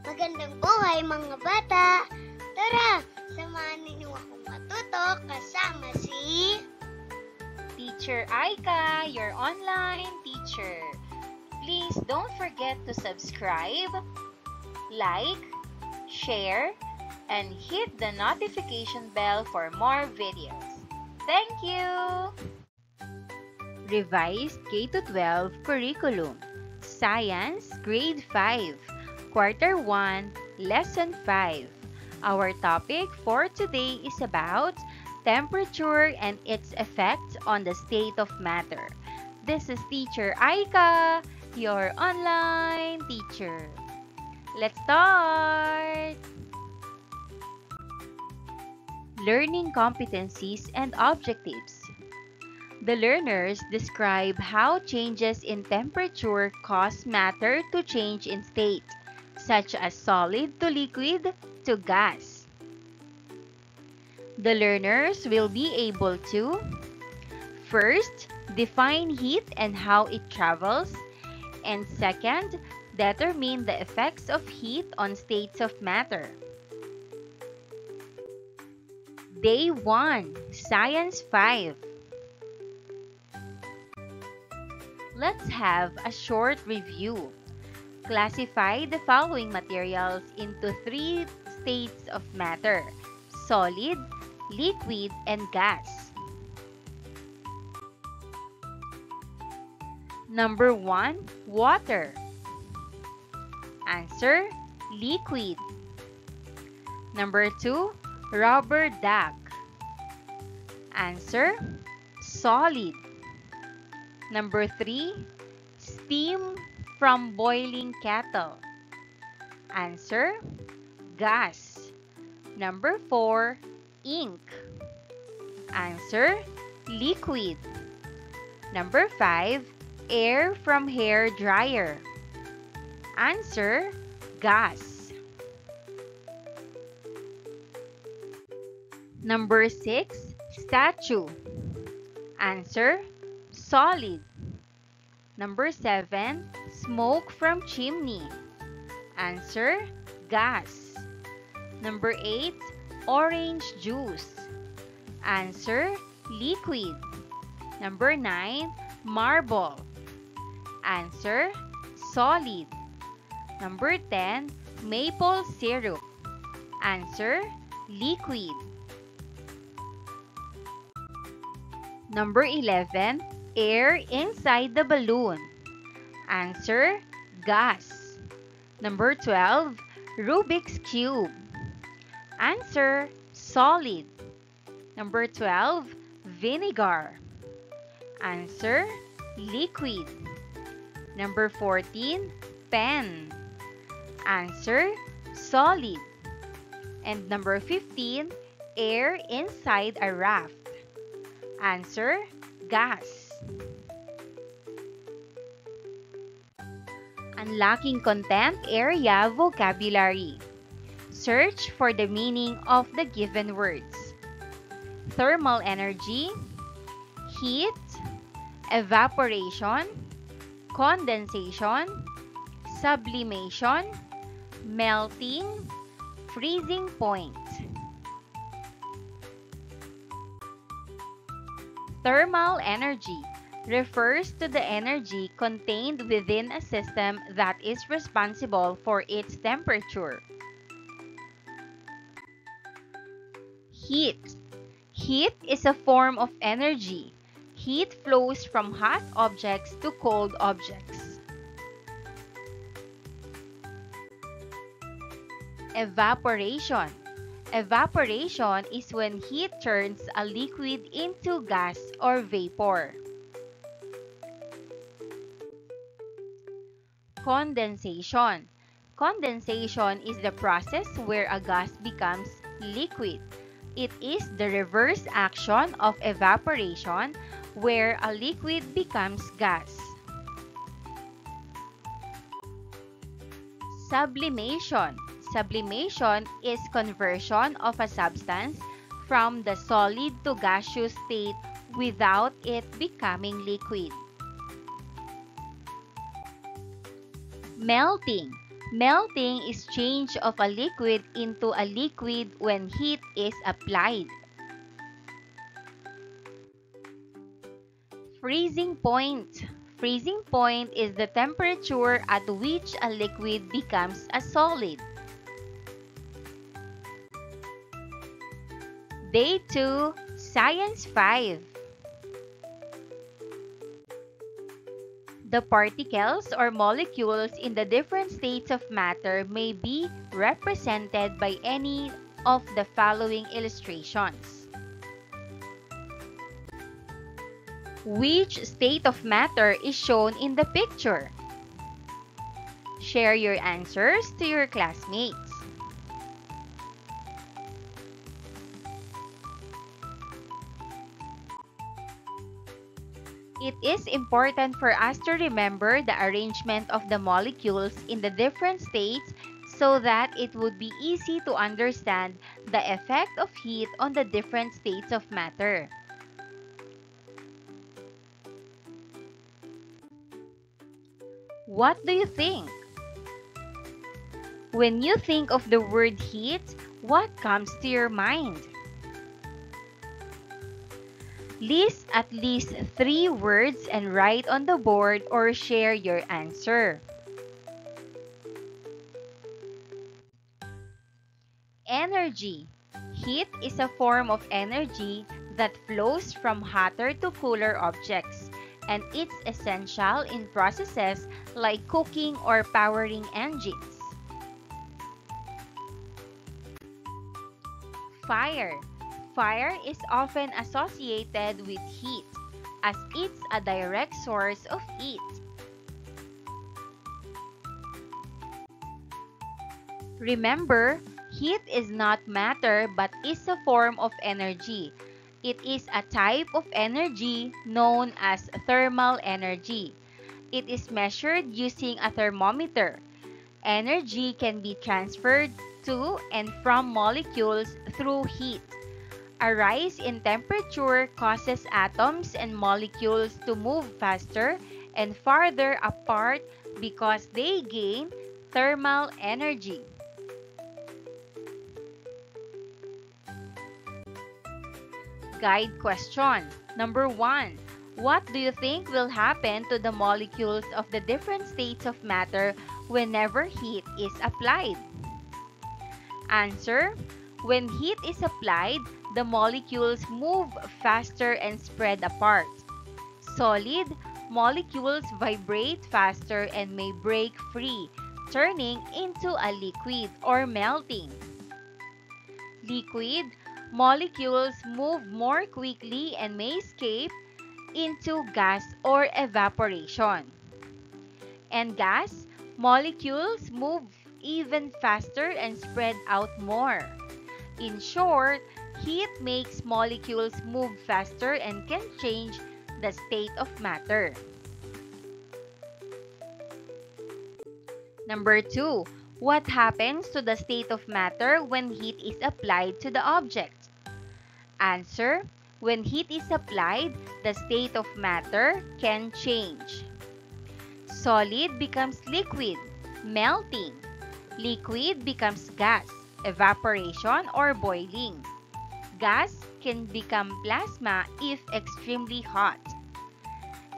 Magandang buhay mga bata! Tara, samahan ninyo akong matuto kasama si Teacher Aika, your online teacher. Please don't forget to subscribe, like, share, and hit the notification bell for more videos. Thank you! Revised K-12 Curriculum Science Grade 5 Quarter 1, Lesson 5. Our topic for today is about temperature and its effects on the state of matter. This is Teacher Aika, your online teacher. Let's start! Learning competencies and objectives. The learners describe how changes in temperature cause matter to change in state, such as solid to liquid to gas. The learners will be able to first, define heat and how it travels, and second, determine the effects of heat on states of matter. Day 1, Science 5. Let's have a short review. Classify the following materials into 3 states of matter: solid, liquid, and gas. Number 1, water. Answer, liquid. Number 2, rubber duck. Answer, solid. Number 3, steam from boiling kettle. Answer, gas. Number 4, ink. Answer, liquid. Number 5, air from hair dryer. Answer, gas. Number 6, statue. Answer, solid. Number 7, smoke from chimney. Answer, gas. Number 8, orange juice. Answer, liquid. Number 9, marble. Answer, solid. Number 10, maple syrup. Answer, liquid. Number 11, air inside the balloon. Answer, gas. Number 12, Rubik's Cube. Answer, solid. Number 12, vinegar. Answer, liquid. Number 14, pen. Answer, solid. And number 15, air inside a raft. Answer, gas. Unlocking content area vocabulary. Search for the meaning of the given words. Thermal energy, heat, evaporation, condensation, sublimation, melting, freezing point. Thermal energy refers to the energy contained within a system that is responsible for its temperature. Heat. Heat is a form of energy. Heat flows from hot objects to cold objects. Evaporation. Evaporation is when heat turns a liquid into gas or vapor. Condensation. Condensation is the process where a gas becomes liquid. It is the reverse action of evaporation, where a liquid becomes gas. Sublimation. Sublimation is conversion of a substance from the solid to gaseous state without it becoming liquid. Melting. Melting is change of a liquid into a liquid when heat is applied. Freezing point. Freezing point is the temperature at which a liquid becomes a solid. Day 2, Science 5. The particles or molecules in the different states of matter may be represented by any of the following illustrations. Which state of matter is shown in the picture? Share your answers to your classmates. It is important for us to remember the arrangement of the molecules in the different states so that it would be easy to understand the effect of heat on the different states of matter. What do you think? When you think of the word heat, what comes to your mind? List at least 3 words and write on the board or share your answer. Energy. Heat is a form of energy that flows from hotter to cooler objects, and it's essential in processes like cooking or powering engines. Fire. Fire is often associated with heat, as it's a direct source of heat. Remember, heat is not matter but is a form of energy. It is a type of energy known as thermal energy. It is measured using a thermometer. Energy can be transferred to and from molecules through heat. A rise in temperature causes atoms and molecules to move faster and farther apart because they gain thermal energy. Guide question. Number 1. What do you think will happen to the molecules of the different states of matter whenever heat is applied? Answer. When heat is applied, the molecules move faster and spread apart. Solid molecules vibrate faster and may break free, turning into a liquid or melting. Liquid molecules move more quickly and may escape into gas or evaporation. And gas molecules move even faster and spread out more. In short, heat makes molecules move faster and can change the state of matter. Number 2. What happens to the state of matter when heat is applied to the object? Answer. When heat is applied, the state of matter can change. Solid becomes liquid, melting. Liquid becomes gas, evaporation or boiling. Gas can become plasma if extremely hot.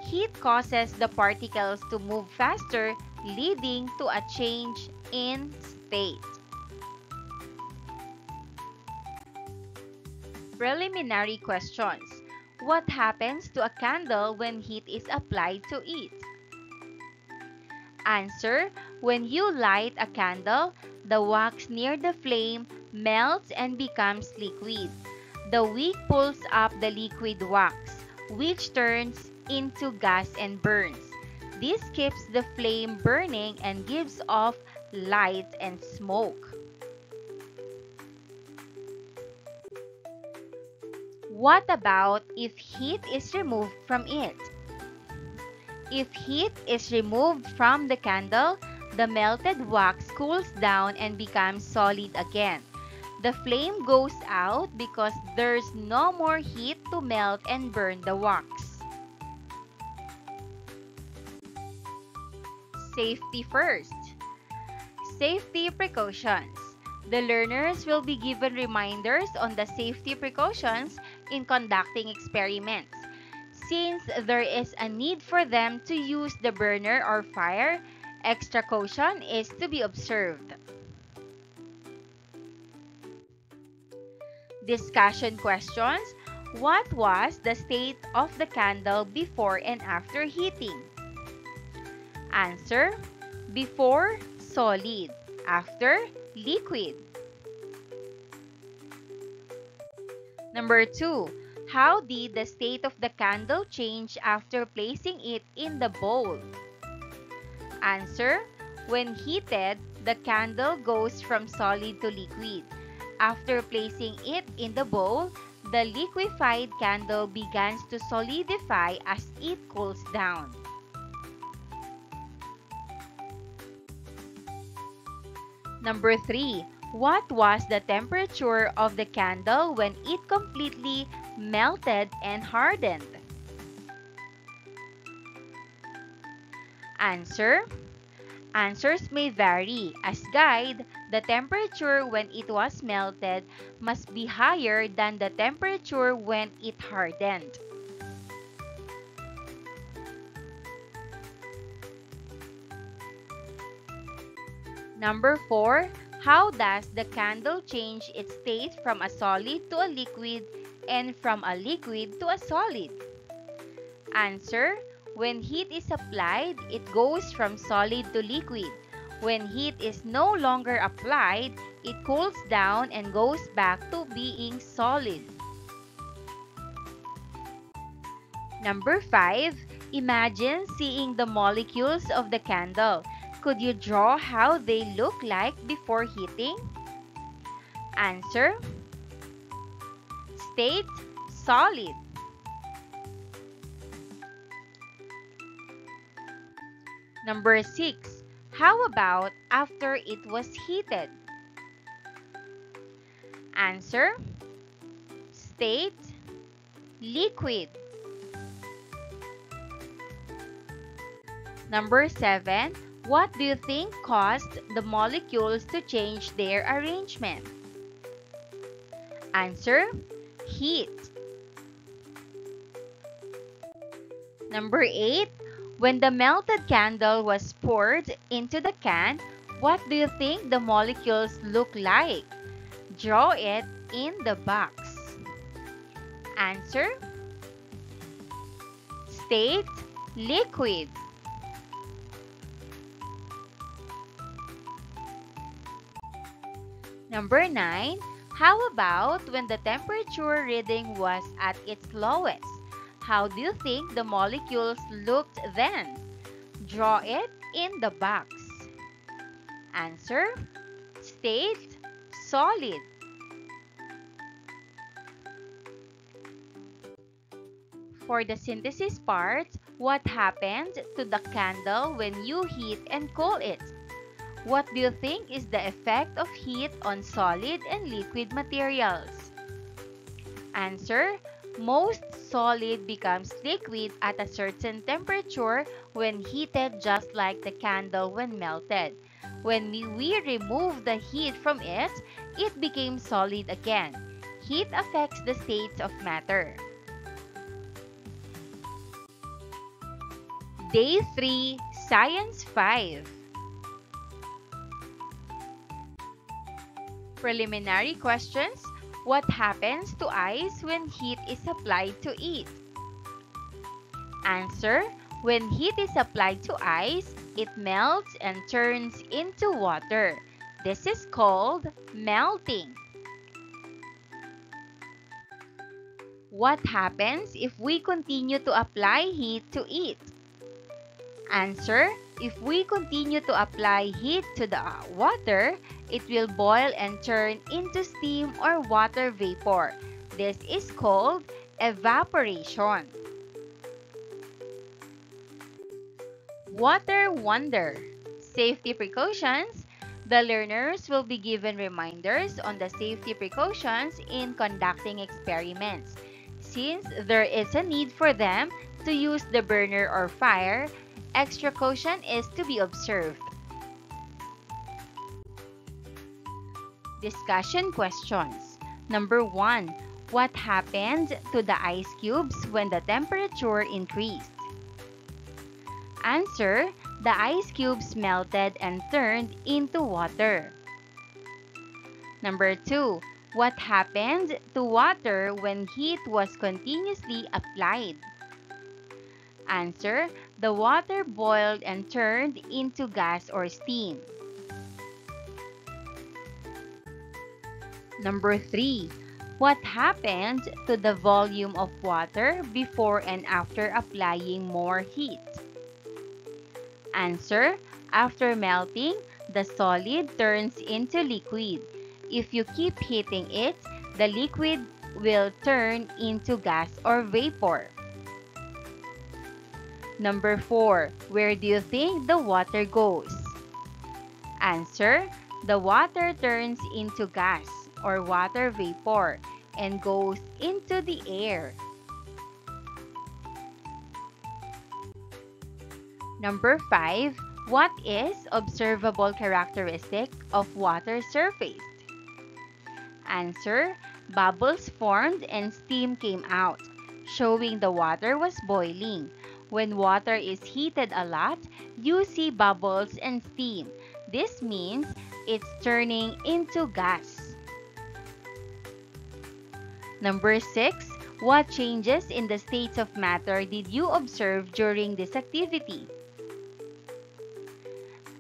Heat causes the particles to move faster, leading to a change in state. Preliminary questions. What happens to a candle when heat is applied to it? Answer. When you light a candle, the wax near the flame melts and becomes liquid. The wick pulls up the liquid wax, which turns into gas and burns. This keeps the flame burning and gives off light and smoke. What about if heat is removed from it? If heat is removed from the candle, the melted wax cools down and becomes solid again. The flame goes out because there's no more heat to melt and burn the wax. Safety first. Safety precautions. The learners will be given reminders on the safety precautions in conducting experiments. Since there is a need for them to use the burner or fire, extra caution is to be observed. Discussion questions. What was the state of the candle before and after heating? Answer. Before, solid. After, liquid. Number 2. How did the state of the candle change after placing it in the bowl? Answer. When heated, the candle goes from solid to liquid. After placing it in the bowl, the liquefied candle begins to solidify as it cools down. Number 3. What was the temperature of the candle when it completely melted and hardened? Answer. Answers may vary. As guide, the temperature when it was melted must be higher than the temperature when it hardened. Number 4. How does the candle change its state from a solid to a liquid and from a liquid to a solid? Answer. When heat is applied, it goes from solid to liquid. When heat is no longer applied, it cools down and goes back to being solid. Number 5. Imagine seeing the molecules of the candle. Could you draw how they look like before heating? Answer. State, solid. Number 6. How about after it was heated? Answer. State, liquid. Number 7. What do you think caused the molecules to change their arrangement? Answer. Heat. Number 8. When the melted candle was poured into the can, what do you think the molecules look like? Draw it in the box. Answer. State, liquid. Number 9. How about when the temperature reading was at its lowest? How do you think the molecules looked then? Draw it in the box. Answer. State, solid. For the synthesis part, what happened to the candle when you heat and cool it? What do you think is the effect of heat on solid and liquid materials? Answer. Most solid becomes liquid at a certain temperature when heated, just like the candle when melted. When we remove the heat from it, it became solid again. Heat affects the states of matter. Day 3, Science 5. Preliminary questions. What happens to ice when heat is applied to it? Answer. When heat is applied to ice, it melts and turns into water. This is called melting. What happens if we continue to apply heat to it? Answer. If we continue to apply heat to the water, it will boil and turn into steam or water vapor. This is called evaporation. Water wonder. Safety precautions. The learners will be given reminders on the safety precautions in conducting experiments. Since there is a need for them to use the burner or fire, extra caution is to be observed. Discussion questions. Number 1. What happened to the ice cubes when the temperature increased? Answer. The ice cubes melted and turned into water. Number 2. What happened to water when heat was continuously applied? Answer. The water boiled and turned into gas or steam. Number 3. What happened to the volume of water before and after applying more heat? Answer. After melting, the solid turns into liquid. If you keep heating it, the liquid will turn into gas or vapor. Number 4. Where do you think the water goes? Answer. The water turns into gas or water vapor and goes into the air. Number 5. What is observable characteristic of water surface? Answer. Bubbles formed and steam came out, showing the water was boiling. When water is heated a lot, you see bubbles and steam. This means it's turning into gas. Number 6. What changes in the states of matter did you observe during this activity?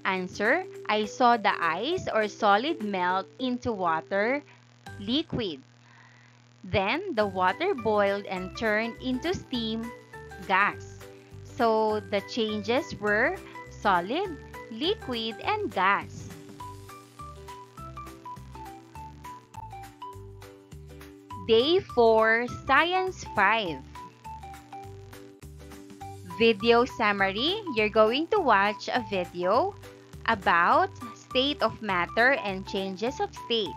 Answer. I saw the ice or solid melt into water, liquid. Then the water boiled and turned into steam, gas. So the changes were solid, liquid, and gas. Day 4, Science 5. Video summary. You're going to watch a video about state of matter and changes of state.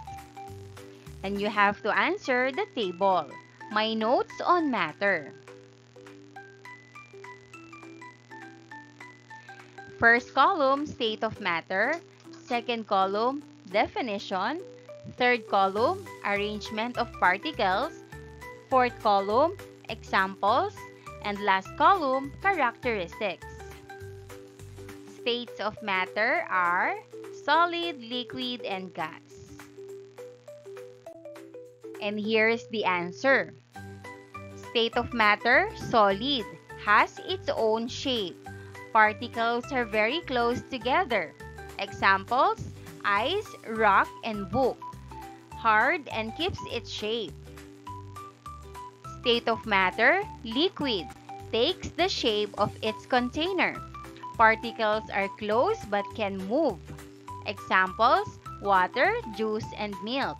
And you have to answer the table. My notes on matter. First column, state of matter. Second column, definition. Third column, arrangement of particles. Fourth column, examples. And last column, characteristics. States of matter are solid, liquid, and gas. And here's the answer. State of matter, solid, has its own shape. Particles are very close together. Examples, ice, rock, and book. Hard and keeps its shape. State of matter, liquid, takes the shape of its container. Particles are close but can move. Examples, water, juice, and milk.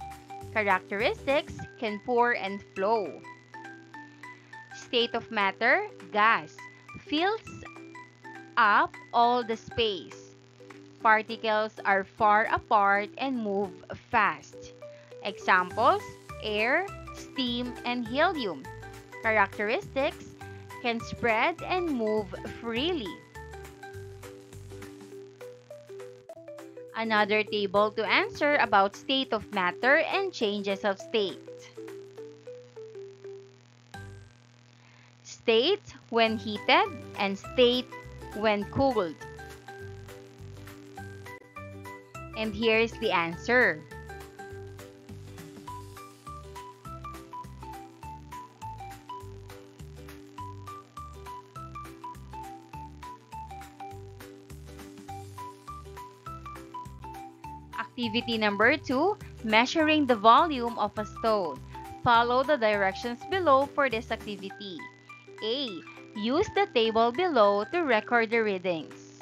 Characteristics, can pour and flow. State of matter, gas, fills up all the space. Particles are far apart and move fast. Examples, air, steam, and helium. Characteristics, can spread and move freely. Another table to answer about state of matter and changes of state. State when heated and state when cooled. And here's the answer. Activity number 2, measuring the volume of a stone. Follow the directions below for this activity. A. Use the table below to record the readings.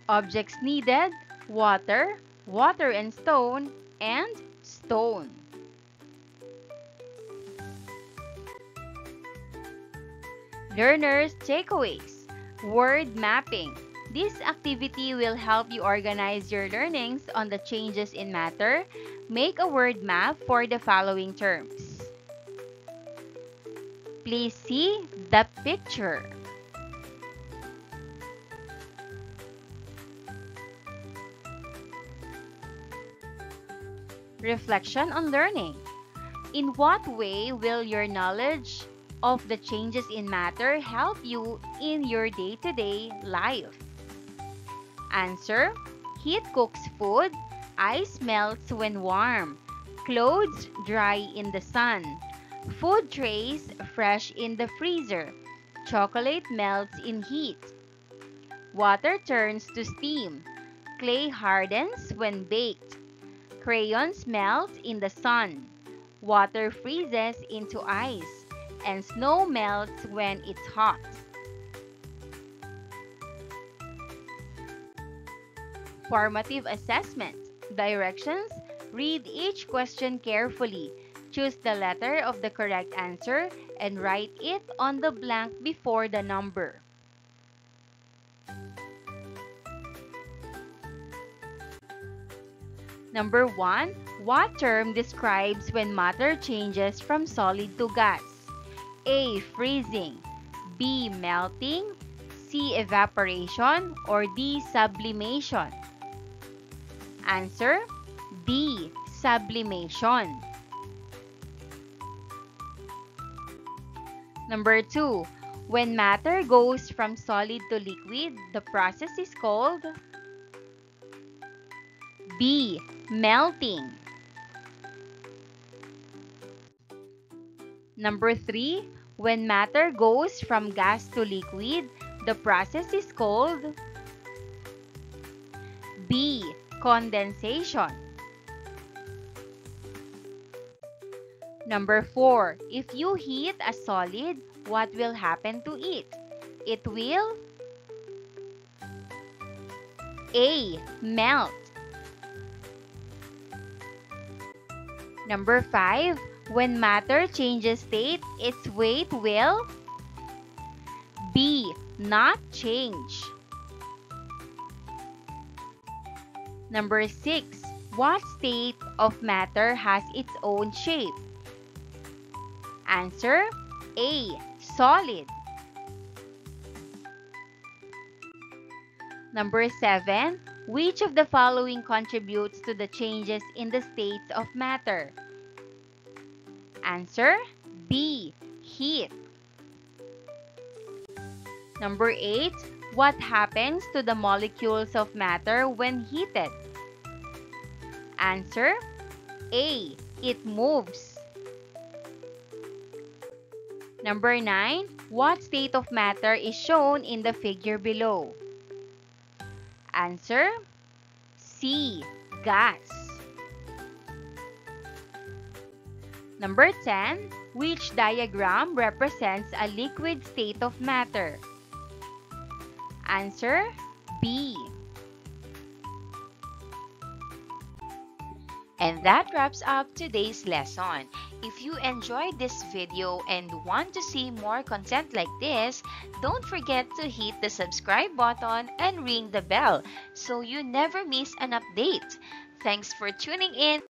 Objects needed, water, water and stone, and stone. Learners' takeaways. Word mapping. This activity will help you organize your learnings on the changes in matter. Make a word map for the following terms. Please see the picture. Reflection on learning. In what way will your knowledge of the changes in matter help you in your day-to-day life? Answer: heat cooks food, ice melts when warm, clothes dry in the sun, food trays fresh in the freezer, chocolate melts in heat, water turns to steam, clay hardens when baked, crayons melt in the sun, water freezes into ice, and snow melts when it's hot. Formative assessment. Directions: read each question carefully. Choose the letter of the correct answer and write it on the blank before the number. Number 1. What term describes when matter changes from solid to gas? A. Freezing, B. Melting, C. Evaporation, or D. Sublimation? Answer: D. Sublimation. Number 2. When matter goes from solid to liquid, the process is called B. Melting. Number 3. When matter goes from gas to liquid, the process is called B. Condensation. Number 4. If you heat a solid, what will happen to it? It will A. Melt. Number 5. When matter changes state, its weight will B. Not change. Number 6. What state of matter has its own shape? Answer: A. Solid. Number 7. Which of the following contributes to the changes in the states of matter? Answer: B. Heat. Number 8. What happens to the molecules of matter when heated? Answer: A. It moves. Number 9. What state of matter is shown in the figure below? Answer: C. Gas. Number 10. Which diagram represents a liquid state of matter? Answer: B. And that wraps up today's lesson. If you enjoyed this video and want to see more content like this, don't forget to hit the subscribe button and ring the bell so you never miss an update. Thanks for tuning in.